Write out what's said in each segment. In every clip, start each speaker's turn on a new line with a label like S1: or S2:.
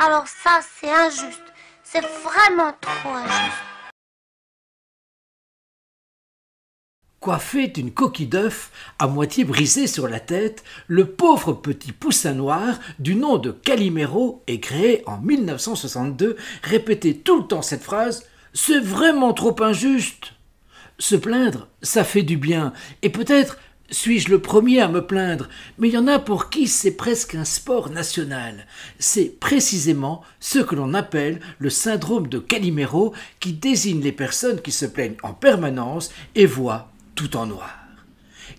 S1: Alors ça, c'est injuste. C'est vraiment trop injuste.
S2: Coiffé d'une coquille d'œuf à moitié brisée sur la tête, le pauvre petit poussin noir du nom de Calimero est créé en 1962, répétait tout le temps cette phrase « C'est vraiment trop injuste !» Se plaindre, ça fait du bien, et peut-être suis-je le premier à me plaindre, mais il y en a pour qui c'est presque un sport national. C'est précisément ce que l'on appelle le syndrome de Calimero qui désigne les personnes qui se plaignent en permanence et voient tout en noir.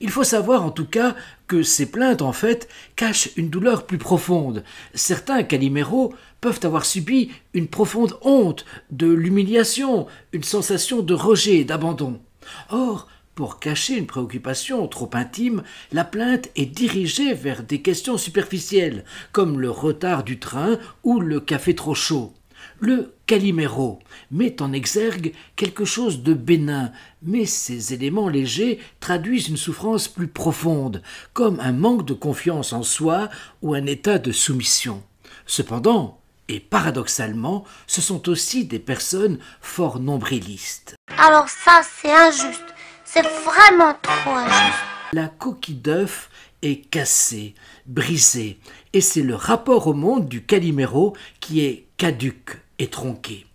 S2: Il faut savoir en tout cas que ces plaintes en fait cachent une douleur plus profonde. Certains Calimero peuvent avoir subi une profonde honte, de l'humiliation, une sensation de rejet et d'abandon. Or, pour cacher une préoccupation trop intime, la plainte est dirigée vers des questions superficielles, comme le retard du train ou le café trop chaud. Le Calimero met en exergue quelque chose de bénin, mais ces éléments légers traduisent une souffrance plus profonde, comme un manque de confiance en soi ou un état de soumission. Cependant, et paradoxalement, ce sont aussi des personnes fort nombrilistes.
S1: Alors ça, c'est injuste. C'est vraiment trop injuste.
S2: La coquille d'œuf est cassée, brisée, et c'est le rapport au monde du Calimero qui est caduc et tronqué.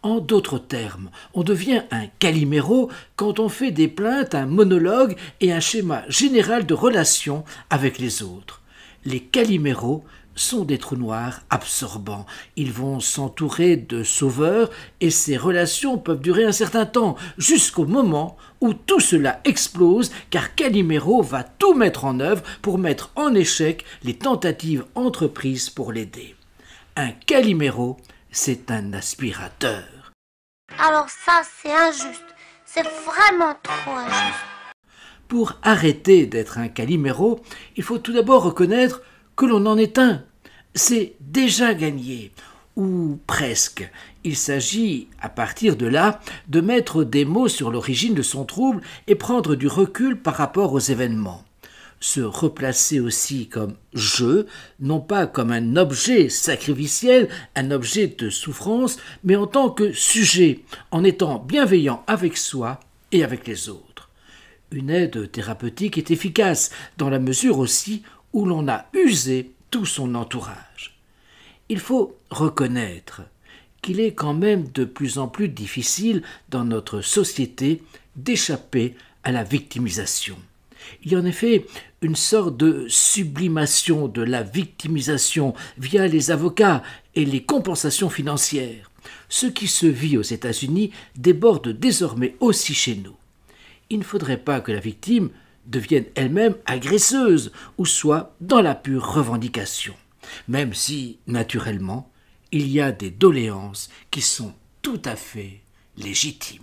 S2: En d'autres termes, on devient un Calimero quand on fait des plaintes un monologue et un schéma général de relations avec les autres. Les Calimeros sont des trous noirs absorbants. Ils vont s'entourer de sauveurs et ces relations peuvent durer un certain temps, jusqu'au moment où tout cela explose, car Calimero va tout mettre en œuvre pour mettre en échec les tentatives entreprises pour l'aider. Un Calimero, c'est un aspirateur.
S1: Alors ça, c'est injuste. C'est vraiment trop injuste.
S2: Pour arrêter d'être un Calimero, il faut tout d'abord reconnaître que l'on en est un. C'est déjà gagné, ou presque. Il s'agit, à partir de là, de mettre des mots sur l'origine de son trouble et prendre du recul par rapport aux événements. Se replacer aussi comme « je », non pas comme un objet sacrificiel, un objet de souffrance, mais en tant que sujet, en étant bienveillant avec soi et avec les autres. Une aide thérapeutique est efficace, dans la mesure aussi où l'on a usé tout son entourage. Il faut reconnaître qu'il est quand même de plus en plus difficile dans notre société d'échapper à la victimisation. Il y a en effet une sorte de sublimation de la victimisation via les avocats et les compensations financières. Ce qui se vit aux États-Unis déborde désormais aussi chez nous. Il ne faudrait pas que la victime devienne elle-même agresseuse ou soit dans la pure revendication, même si, naturellement, il y a des doléances qui sont tout à fait légitimes.